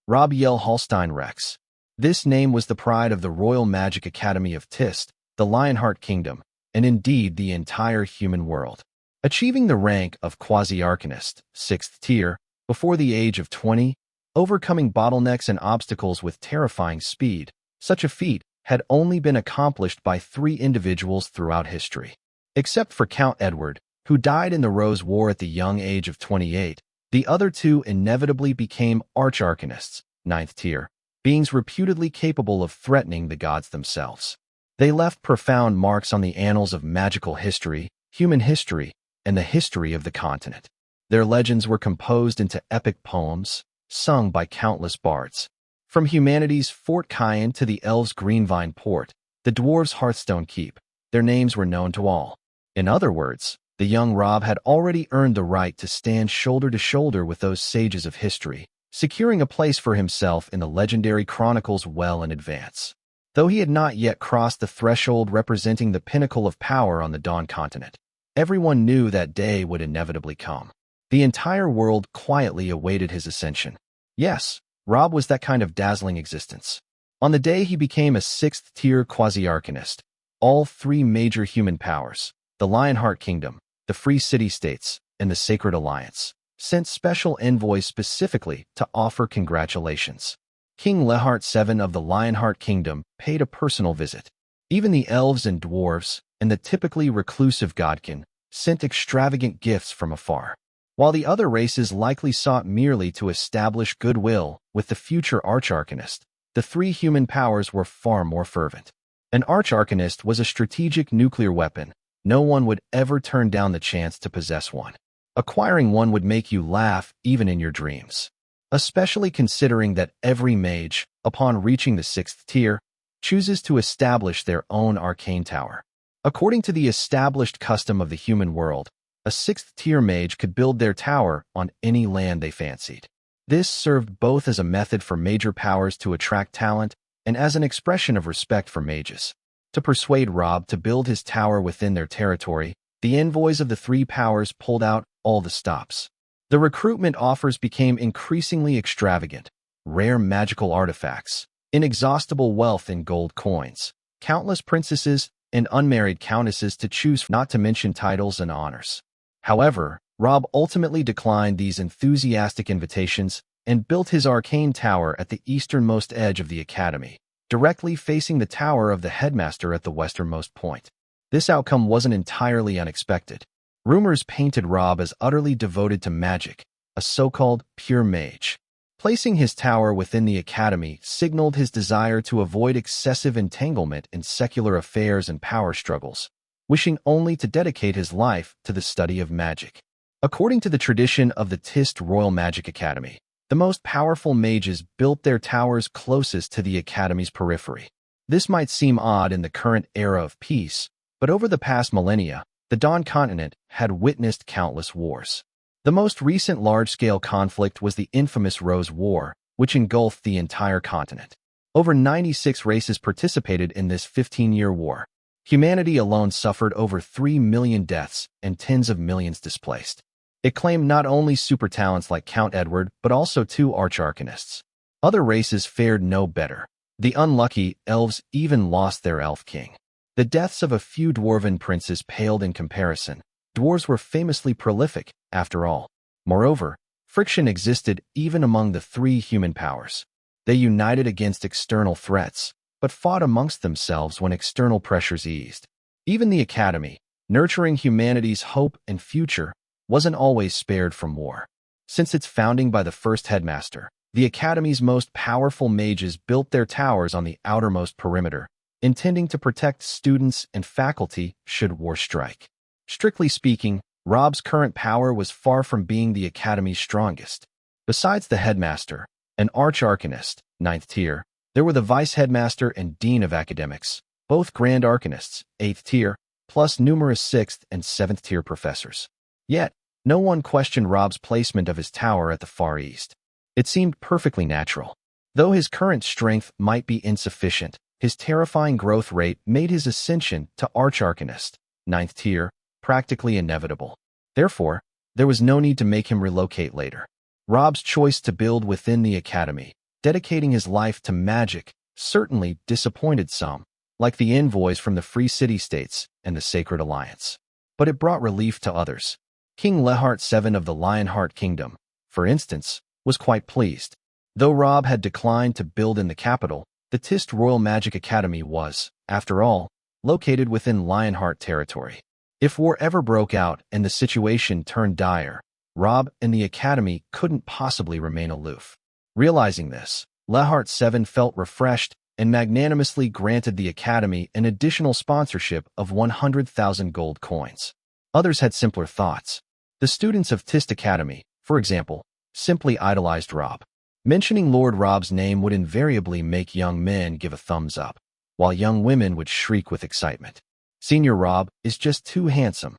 Rob Yell Hallstein Rex. This name was the pride of the Royal Magic Academy of Tist, the Lionheart Kingdom, and indeed the entire human world. Achieving the rank of Quasi-Arcanist, 6th tier, before the age of 20, overcoming bottlenecks and obstacles with terrifying speed, such a feat had only been accomplished by 3 individuals throughout history. Except for Count Edward, who died in the Rose War at the young age of 28, the other 2 inevitably became Arch-Arcanists, 9th tier, beings reputedly capable of threatening the gods themselves. They left profound marks on the annals of magical history, human history, and the history of the continent. Their legends were composed into epic poems, sung by countless bards. From humanity's Fort Cyan to the elves' Greenvine Port, the dwarves' Hearthstone Keep, their names were known to all. In other words, the young Rob had already earned the right to stand shoulder to shoulder with those sages of history, securing a place for himself in the legendary chronicles well in advance. Though he had not yet crossed the threshold representing the pinnacle of power on the Dawn continent, everyone knew that day would inevitably come. The entire world quietly awaited his ascension. Yes, Rob was that kind of dazzling existence. On the day he became a 6th-tier Quasi-Arcanist, all 3 major human powers, the Lionheart Kingdom, the Free City-States, and the Sacred Alliance, sent special envoys specifically to offer congratulations. King Lehart VII of the Lionheart Kingdom paid a personal visit. Even the elves and dwarves, and the typically reclusive godkin, sent extravagant gifts from afar. While the other races likely sought merely to establish goodwill with the future Arch-Arcanist, the 3 human powers were far more fervent. An Arch-Arcanist was a strategic nuclear weapon. No one would ever turn down the chance to possess one. Acquiring one would make you laugh even in your dreams. Especially considering that every mage, upon reaching the 6th tier, chooses to establish their own arcane tower. According to the established custom of the human world, a 6th-tier mage could build their tower on any land they fancied. This served both as a method for major powers to attract talent and as an expression of respect for mages. To persuade Rob to build his tower within their territory, the envoys of the 3 powers pulled out all the stops. The recruitment offers became increasingly extravagant: rare magical artifacts, inexhaustible wealth in gold coins, countless princesses and unmarried countesses to choose, not to mention titles and honors. However, Rob ultimately declined these enthusiastic invitations and built his arcane tower at the easternmost edge of the academy, directly facing the tower of the headmaster at the westernmost point. This outcome wasn't entirely unexpected. Rumors painted Rob as utterly devoted to magic, a so-called pure mage. Placing his tower within the academy signaled his desire to avoid excessive entanglement in secular affairs and power struggles, wishing only to dedicate his life to the study of magic. According to the tradition of the Tist Royal Magic Academy, the most powerful mages built their towers closest to the academy's periphery. This might seem odd in the current era of peace, but over the past millennia, the Dawn continent had witnessed countless wars. The most recent large-scale conflict was the infamous Rose War, which engulfed the entire continent. Over 96 races participated in this 15-year war. Humanity alone suffered over 3 million deaths and tens of millions displaced. It claimed not only super talents like Count Edward, but also 2 Arch-Arcanists. Other races fared no better. The unlucky elves even lost their elf king. The deaths of a few dwarven princes paled in comparison. Dwarves were famously prolific, after all. Moreover, friction existed even among the 3 human powers. They united against external threats, but fought amongst themselves when external pressures eased. Even the academy, nurturing humanity's hope and future, wasn't always spared from war. Since its founding by the first headmaster, the academy's most powerful mages built their towers on the outermost perimeter, intending to protect students and faculty should war strike. Strictly speaking, Rob's current power was far from being the academy's strongest. Besides the headmaster, an Arch-Arcanist, 9th tier, there were the vice-headmaster and dean of academics, both Grand Arcanists, 8th tier, plus numerous 6th and 7th tier professors. Yet, no one questioned Rob's placement of his tower at the far east. It seemed perfectly natural. Though his current strength might be insufficient, his terrifying growth rate made his ascension to Arch-Arcanist, 9th tier, practically inevitable. Therefore, there was no need to make him relocate later. Rob's choice to build within the academy dedicating his life to magic certainly disappointed some, like the envoys from the Free City-States and the Sacred Alliance. But it brought relief to others. King Lehart VII of the Lionheart Kingdom, for instance, was quite pleased. Though Rob had declined to build in the capital, the Tist Royal Magic Academy was, after all, located within Lionheart territory. If war ever broke out and the situation turned dire, Rob and the Academy couldn't possibly remain aloof. Realizing this, Lehart VII felt refreshed and magnanimously granted the Academy an additional sponsorship of 100,000 gold coins. Others had simpler thoughts. The students of Tist Academy, for example, simply idolized Rob. Mentioning Lord Rob's name would invariably make young men give a thumbs up, while young women would shriek with excitement. Senior Rob is just too handsome.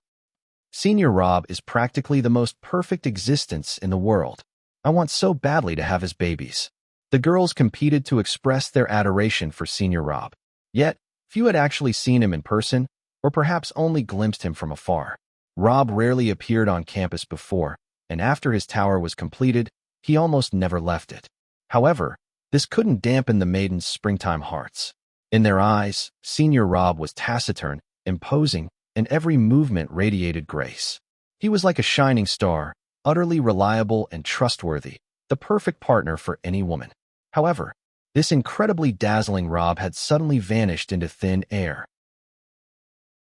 Senior Rob is practically the most perfect existence in the world. I want so badly to have his babies. The girls competed to express their adoration for Senior Rob. Yet, few had actually seen him in person, or perhaps only glimpsed him from afar. Rob rarely appeared on campus before, and after his tower was completed, he almost never left it. However, this couldn't dampen the maidens' springtime hearts. In their eyes, Senior Rob was taciturn, imposing, and every movement radiated grace. He was like a shining star, utterly reliable and trustworthy, the perfect partner for any woman. However, this incredibly dazzling Rob had suddenly vanished into thin air.